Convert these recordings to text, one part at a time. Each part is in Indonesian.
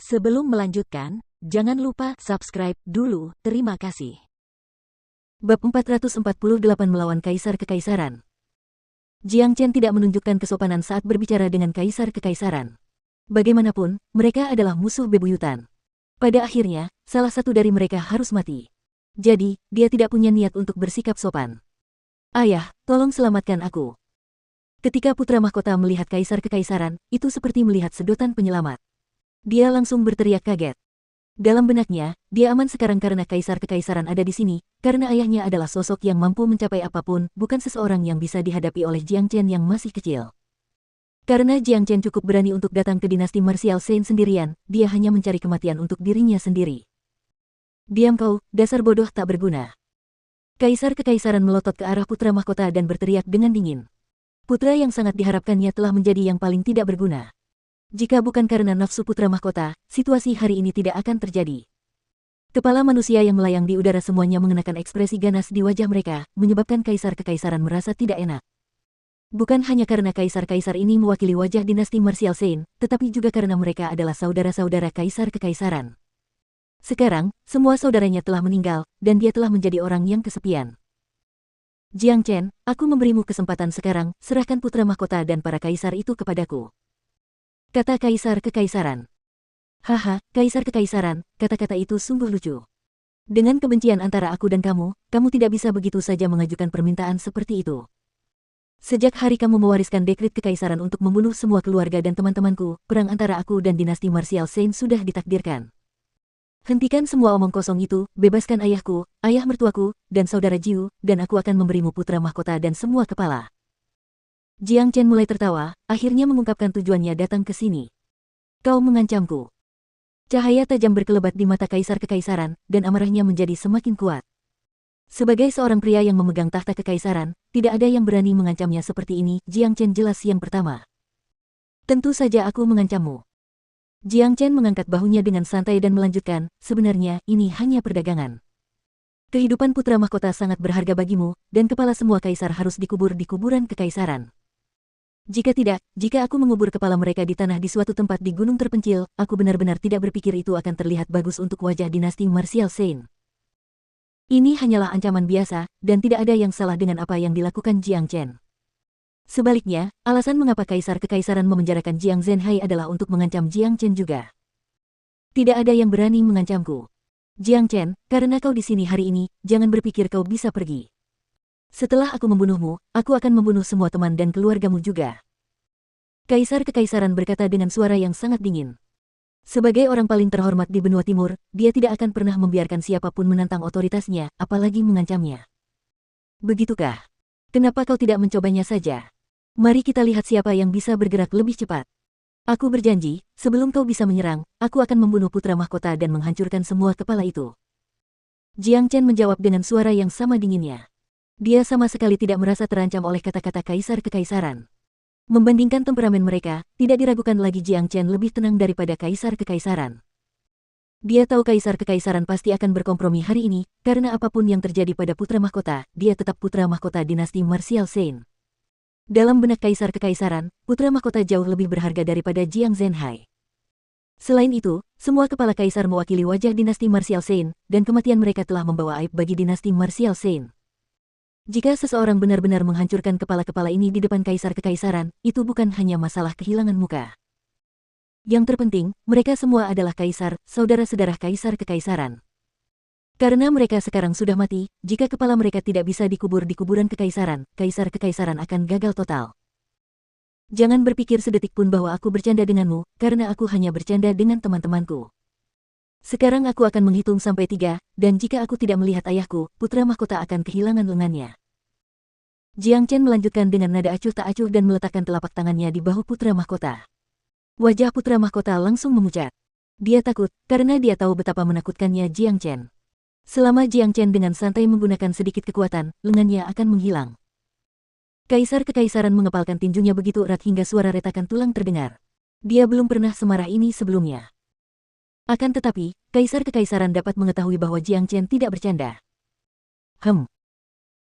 Sebelum melanjutkan, jangan lupa subscribe dulu, terima kasih. Bab 448 melawan Kaisar Kekaisaran. Jiang Chen tidak menunjukkan kesopanan saat berbicara dengan Kaisar Kekaisaran. Bagaimanapun, mereka adalah musuh bebuyutan. Pada akhirnya, salah satu dari mereka harus mati. Jadi, dia tidak punya niat untuk bersikap sopan. Ayah, tolong selamatkan aku. Ketika putra mahkota melihat Kaisar Kekaisaran, itu seperti melihat sedotan penyelamat. Dia langsung berteriak kaget. Dalam benaknya, dia aman sekarang karena Kaisar Kekaisaran ada di sini, karena ayahnya adalah sosok yang mampu mencapai apapun, bukan seseorang yang bisa dihadapi oleh Jiang Chen yang masih kecil. Karena Jiang Chen cukup berani untuk datang ke dinasti martial Shen sendirian, dia hanya mencari kematian untuk dirinya sendiri. Diam kau, dasar bodoh tak berguna. Kaisar Kekaisaran melotot ke arah putra mahkota dan berteriak dengan dingin. Putra yang sangat diharapkannya telah menjadi yang paling tidak berguna. Jika bukan karena nafsu putra mahkota, situasi hari ini tidak akan terjadi. Kepala manusia yang melayang di udara semuanya mengenakan ekspresi ganas di wajah mereka, menyebabkan Kaisar Kekaisaran merasa tidak enak. Bukan hanya karena kaisar-kaisar ini mewakili wajah dinasti martial Shen, tetapi juga karena mereka adalah saudara-saudara Kaisar Kekaisaran. Sekarang, semua saudaranya telah meninggal, dan dia telah menjadi orang yang kesepian. Jiang Chen, aku memberimu kesempatan sekarang, serahkan putra mahkota dan para kaisar itu kepadaku. Kata Kaisar Kekaisaran. Haha, Kaisar Kekaisaran, kata-kata itu sungguh lucu. Dengan kebencian antara aku dan kamu tidak bisa begitu saja mengajukan permintaan seperti itu. Sejak hari kamu mewariskan dekret kekaisaran untuk membunuh semua keluarga dan teman-temanku, perang antara aku dan dinasti martial Shen sudah ditakdirkan. Hentikan semua omong kosong itu, bebaskan ayahku, ayah mertuaku, dan saudara Jiu, dan aku akan memberimu putra mahkota dan semua kepala. Jiang Chen mulai tertawa, akhirnya mengungkapkan tujuannya datang ke sini. Kau mengancamku. Cahaya tajam berkelebat di mata Kaisar Kekaisaran, dan amarahnya menjadi semakin kuat. Sebagai seorang pria yang memegang tahta kekaisaran, tidak ada yang berani mengancamnya seperti ini. Jiang Chen jelas yang pertama. Tentu saja aku mengancammu. Jiang Chen mengangkat bahunya dengan santai dan melanjutkan, sebenarnya ini hanya perdagangan. Kehidupan putra mahkota sangat berharga bagimu, dan kepala semua kaisar harus dikubur di kuburan kekaisaran. Jika tidak, jika aku mengubur kepala mereka di tanah di suatu tempat di gunung terpencil, aku benar-benar tidak berpikir itu akan terlihat bagus untuk wajah dinasti martial Shen. Ini hanyalah ancaman biasa, dan tidak ada yang salah dengan apa yang dilakukan Jiang Chen. Sebaliknya, alasan mengapa Kaisar Kekaisaran memenjarakan Jiang Zhenhai adalah untuk mengancam Jiang Chen juga. Tidak ada yang berani mengancamku. Jiang Chen, karena kau di sini hari ini, jangan berpikir kau bisa pergi. Setelah aku membunuhmu, aku akan membunuh semua teman dan keluargamu juga. Kaisar Kekaisaran berkata dengan suara yang sangat dingin. Sebagai orang paling terhormat di benua timur, dia tidak akan pernah membiarkan siapapun menantang otoritasnya, apalagi mengancamnya. Begitukah? Kenapa kau tidak mencobanya saja? Mari kita lihat siapa yang bisa bergerak lebih cepat. Aku berjanji, sebelum kau bisa menyerang, aku akan membunuh putra mahkota dan menghancurkan semua kepala itu. Jiang Chen menjawab dengan suara yang sama dinginnya. Dia sama sekali tidak merasa terancam oleh kata-kata Kaisar Kekaisaran. Membandingkan temperamen mereka, tidak diragukan lagi Jiang Chen lebih tenang daripada Kaisar Kekaisaran. Dia tahu Kaisar Kekaisaran pasti akan berkompromi hari ini, karena apapun yang terjadi pada putra mahkota, dia tetap putra mahkota dinasti martial Shen. Dalam benak Kaisar Kekaisaran, putra mahkota jauh lebih berharga daripada Jiang Zhenhai. Selain itu, semua kepala kaisar mewakili wajah dinasti martial Shen, dan kematian mereka telah membawa aib bagi dinasti martial Shen. Jika seseorang benar-benar menghancurkan kepala-kepala ini di depan Kaisar Kekaisaran, itu bukan hanya masalah kehilangan muka. Yang terpenting, mereka semua adalah kaisar, saudara-saudara Kaisar Kekaisaran. Karena mereka sekarang sudah mati, jika kepala mereka tidak bisa dikubur di kuburan kekaisaran, Kaisar Kekaisaran akan gagal total. Jangan berpikir sedetik pun bahwa aku bercanda denganmu, karena aku hanya bercanda dengan teman-temanku. Sekarang aku akan menghitung sampai 3, dan jika aku tidak melihat ayahku, putra mahkota akan kehilangan lengannya. Jiang Chen melanjutkan dengan nada acuh tak acuh dan meletakkan telapak tangannya di bahu putra mahkota. Wajah putra mahkota langsung memucat. Dia takut, karena dia tahu betapa menakutkannya Jiang Chen. Selama Jiang Chen dengan santai menggunakan sedikit kekuatan, lengannya akan menghilang. Kaisar Kekaisaran mengepalkan tinjunya begitu erat hingga suara retakan tulang terdengar. Dia belum pernah semarah ini sebelumnya. Akan tetapi, Kaisar Kekaisaran dapat mengetahui bahwa Jiang Chen tidak bercanda.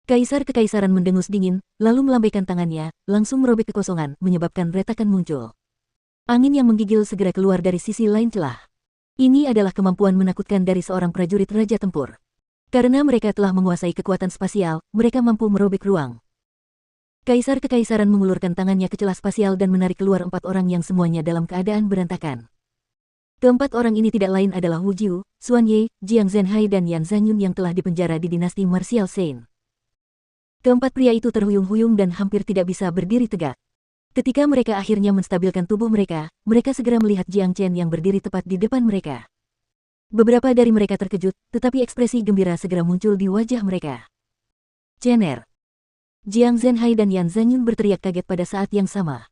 Kaisar Kekaisaran mendengus dingin, lalu melambaikan tangannya, langsung merobek kekosongan, menyebabkan retakan muncul. Angin yang menggigil segera keluar dari sisi lain celah. Ini adalah kemampuan menakutkan dari seorang prajurit raja tempur. Karena mereka telah menguasai kekuatan spasial, mereka mampu merobek ruang. Kaisar Kekaisaran mengulurkan tangannya ke celah spasial dan menarik keluar 4 orang yang semuanya dalam keadaan berantakan. Keempat orang ini tidak lain adalah Wu Jiu, Xuan Ye, Jiang Zhenhai dan Yan Zhanyun yang telah dipenjara di dinasti Martial Saint. Keempat pria itu terhuyung-huyung dan hampir tidak bisa berdiri tegak. Ketika mereka akhirnya menstabilkan tubuh mereka, mereka segera melihat Jiang Chen yang berdiri tepat di depan mereka. Beberapa dari mereka terkejut, tetapi ekspresi gembira segera muncul di wajah mereka. Cener. Jiang Zhenhai dan Yan Zhanyun berteriak kaget pada saat yang sama.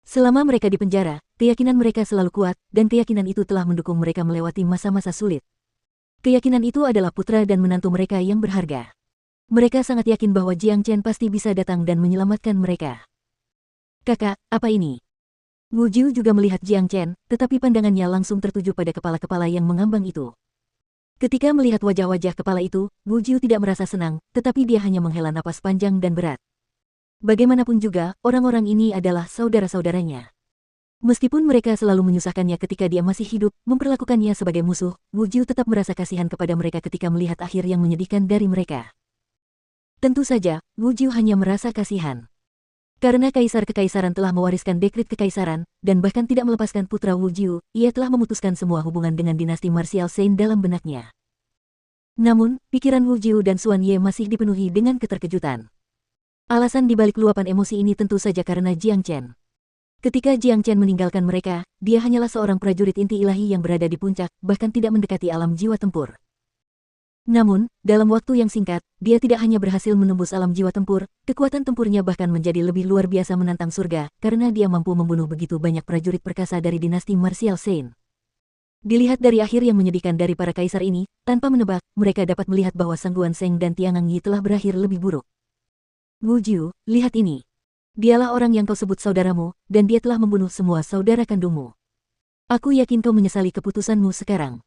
Selama mereka di penjara, keyakinan mereka selalu kuat, dan keyakinan itu telah mendukung mereka melewati masa-masa sulit. Keyakinan itu adalah putra dan menantu mereka yang berharga. Mereka sangat yakin bahwa Jiang Chen pasti bisa datang dan menyelamatkan mereka. Kakak, apa ini? Wu Jiu juga melihat Jiang Chen, tetapi pandangannya langsung tertuju pada kepala-kepala yang mengambang itu. Ketika melihat wajah-wajah kepala itu, Wu Jiu tidak merasa senang, tetapi dia hanya menghela napas panjang dan berat. Bagaimanapun juga, orang-orang ini adalah saudara-saudaranya. Meskipun mereka selalu menyusahkannya ketika dia masih hidup, memperlakukannya sebagai musuh, Wu Jiu tetap merasa kasihan kepada mereka ketika melihat akhir yang menyedihkan dari mereka. Tentu saja, Wu Jiu hanya merasa kasihan. Karena Kaisar Kekaisaran telah mewariskan dekret kekaisaran, dan bahkan tidak melepaskan putra Wu Jiu, ia telah memutuskan semua hubungan dengan dinasti Martial Saint dalam benaknya. Namun, pikiran Wu Jiu dan Xuan Ye masih dipenuhi dengan keterkejutan. Alasan dibalik luapan emosi ini tentu saja karena Jiang Chen. Ketika Jiang Chen meninggalkan mereka, dia hanyalah seorang prajurit inti ilahi yang berada di puncak, bahkan tidak mendekati alam jiwa tempur. Namun, dalam waktu yang singkat, dia tidak hanya berhasil menembus alam jiwa tempur, kekuatan tempurnya bahkan menjadi lebih luar biasa menantang surga, karena dia mampu membunuh begitu banyak prajurit perkasa dari dinasti Martial Saint. Dilihat dari akhir yang menyedihkan dari para kaisar ini, tanpa menebak, mereka dapat melihat bahwa Sang Guan Sheng dan Tiangang Yi telah berakhir lebih buruk. Wu Jiu, lihat ini. Dialah orang yang kau sebut saudaramu, dan dia telah membunuh semua saudara kandungmu. Aku yakin kau menyesali keputusanmu sekarang.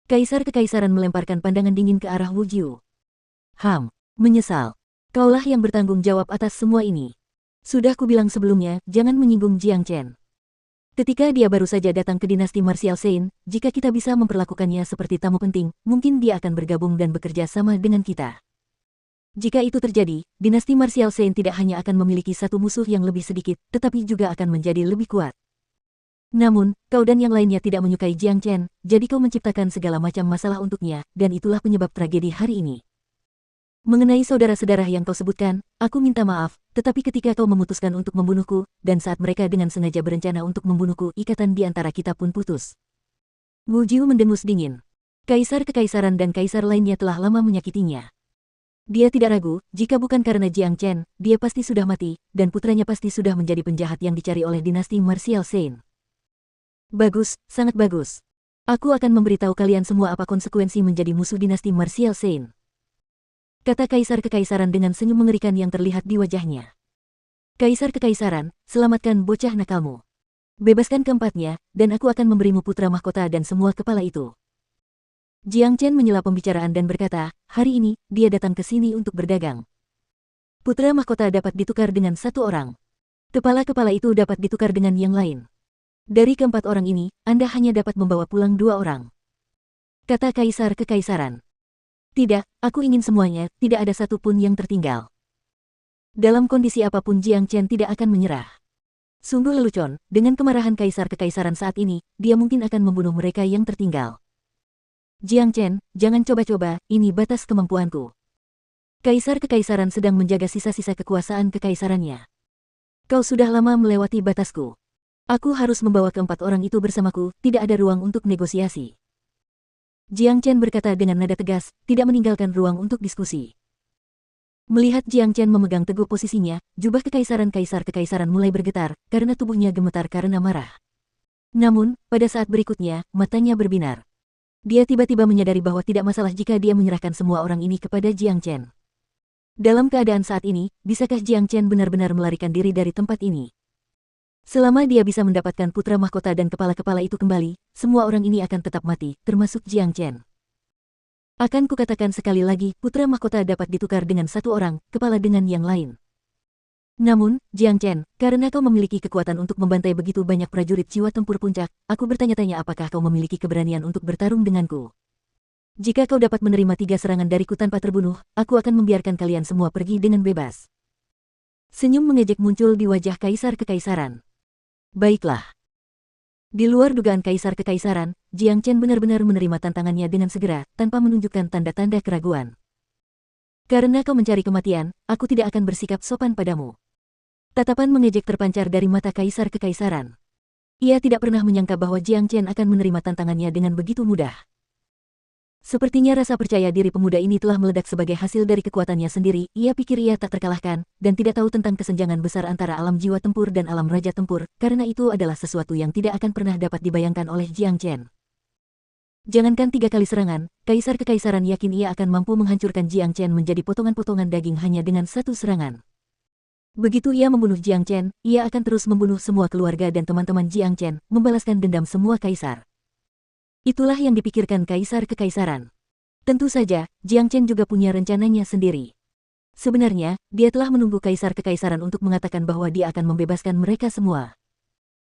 Kaisar Kekaisaran melemparkan pandangan dingin ke arah Wu Jiu. Menyesal. Kaulah yang bertanggung jawab atas semua ini. Sudah kubilang sebelumnya, jangan menyinggung Jiang Chen. Ketika dia baru saja datang ke dinasti Martial Saint, jika kita bisa memperlakukannya seperti tamu penting, mungkin dia akan bergabung dan bekerja sama dengan kita. Jika itu terjadi, dinasti Martial Saint tidak hanya akan memiliki satu musuh yang lebih sedikit, tetapi juga akan menjadi lebih kuat. Namun, kau dan yang lainnya tidak menyukai Jiang Chen, jadi kau menciptakan segala macam masalah untuknya, dan itulah penyebab tragedi hari ini. Mengenai saudara-saudara yang kau sebutkan, aku minta maaf, tetapi ketika kau memutuskan untuk membunuhku, dan saat mereka dengan sengaja berencana untuk membunuhku, ikatan di antara kita pun putus. Wu Jiu mendengus dingin. Kaisar Kekaisaran dan kaisar lainnya telah lama menyakitinya. Dia tidak ragu, jika bukan karena Jiang Chen, dia pasti sudah mati, dan putranya pasti sudah menjadi penjahat yang dicari oleh dinasti Martial Saint. Bagus, sangat bagus. Aku akan memberitahu kalian semua apa konsekuensi menjadi musuh dinasti Martial Saint. Kata Kaisar Kekaisaran dengan senyum mengerikan yang terlihat di wajahnya. Kaisar Kekaisaran, selamatkan bocah nakalmu. Bebaskan keempatnya, dan aku akan memberimu putra mahkota dan semua kepala itu. Jiang Chen menyela pembicaraan dan berkata, hari ini, dia datang ke sini untuk berdagang. Putra mahkota dapat ditukar dengan satu orang. Kepala-kepala itu dapat ditukar dengan yang lain. Dari keempat orang ini, Anda hanya dapat membawa pulang 2 orang. Kata Kaisar Kekaisaran. Tidak, aku ingin semuanya, tidak ada satupun yang tertinggal. Dalam kondisi apapun Jiang Chen tidak akan menyerah. Sungguh lelucon, dengan kemarahan Kaisar Kekaisaran saat ini, dia mungkin akan membunuh mereka yang tertinggal. Jiang Chen, jangan coba-coba, ini batas kemampuanku. Kaisar Kekaisaran sedang menjaga sisa-sisa kekuasaan kekaisarannya. Kau sudah lama melewati batasku. Aku harus membawa keempat orang itu bersamaku, tidak ada ruang untuk negosiasi. Jiang Chen berkata dengan nada tegas, tidak meninggalkan ruang untuk diskusi. Melihat Jiang Chen memegang teguh posisinya, jubah kekaisaran Kaisar Kekaisaran mulai bergetar, karena tubuhnya gemetar karena marah. Namun, pada saat berikutnya, matanya berbinar. Dia tiba-tiba menyadari bahwa tidak masalah jika dia menyerahkan semua orang ini kepada Jiang Chen. Dalam keadaan saat ini, bisakah Jiang Chen benar-benar melarikan diri dari tempat ini? Selama dia bisa mendapatkan putra mahkota dan kepala-kepala itu kembali, semua orang ini akan tetap mati, termasuk Jiang Chen. Akan kukatakan sekali lagi, putra mahkota dapat ditukar dengan satu orang, kepala dengan yang lain. Namun, Jiang Chen, karena kau memiliki kekuatan untuk membantai begitu banyak prajurit jiwa tempur puncak, aku bertanya-tanya apakah kau memiliki keberanian untuk bertarung denganku. Jika kau dapat menerima 3 serangan dariku tanpa terbunuh, aku akan membiarkan kalian semua pergi dengan bebas. Senyum mengejek muncul di wajah Kaisar Kekaisaran. Baiklah. Di luar dugaan Kaisar Kekaisaran, Jiang Chen benar-benar menerima tantangannya dengan segera, tanpa menunjukkan tanda-tanda keraguan. Karena kau mencari kematian, aku tidak akan bersikap sopan padamu. Tatapan mengejek terpancar dari mata Kaisar Kekaisaran. Ia tidak pernah menyangka bahwa Jiang Chen akan menerima tantangannya dengan begitu mudah. Sepertinya rasa percaya diri pemuda ini telah meledak sebagai hasil dari kekuatannya sendiri. Ia pikir ia tak terkalahkan, dan tidak tahu tentang kesenjangan besar antara alam jiwa tempur dan alam raja tempur, karena itu adalah sesuatu yang tidak akan pernah dapat dibayangkan oleh Jiang Chen. Jangankan 3 kali serangan, Kaisar Kekaisaran yakin ia akan mampu menghancurkan Jiang Chen menjadi potongan-potongan daging hanya dengan 1 serangan. Begitu ia membunuh Jiang Chen, ia akan terus membunuh semua keluarga dan teman-teman Jiang Chen, membalaskan dendam semua kaisar. Itulah yang dipikirkan Kaisar Kekaisaran. Tentu saja, Jiang Chen juga punya rencananya sendiri. Sebenarnya, dia telah menunggu Kaisar Kekaisaran untuk mengatakan bahwa dia akan membebaskan mereka semua.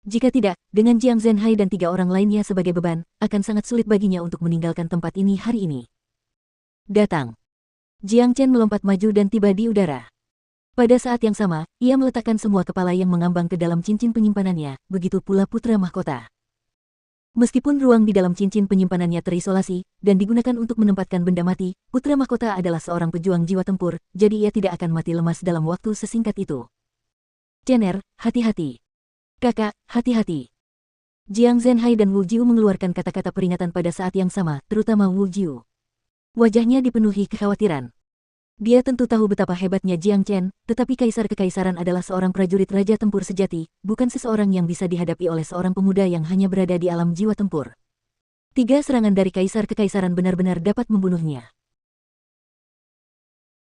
Jika tidak, dengan Jiang Zhenhai dan 3 orang lainnya sebagai beban, akan sangat sulit baginya untuk meninggalkan tempat ini hari ini. Datang. Jiang Chen melompat maju dan tiba di udara. Pada saat yang sama, ia meletakkan semua kepala yang mengambang ke dalam cincin penyimpanannya, begitu pula putra mahkota. Meskipun ruang di dalam cincin penyimpanannya terisolasi, dan digunakan untuk menempatkan benda mati, putra mahkota adalah seorang pejuang jiwa tempur, jadi ia tidak akan mati lemas dalam waktu sesingkat itu. Cener, hati-hati. Kakak, hati-hati. Jiang Zhenhai dan Wu Jiu mengeluarkan kata-kata peringatan pada saat yang sama, terutama Wu Jiu. Wajahnya dipenuhi kekhawatiran. Dia tentu tahu betapa hebatnya Jiang Chen, tetapi Kaisar Kekaisaran adalah seorang prajurit raja tempur sejati, bukan seseorang yang bisa dihadapi oleh seorang pemuda yang hanya berada di alam jiwa tempur. 3 serangan dari Kaisar Kekaisaran benar-benar dapat membunuhnya.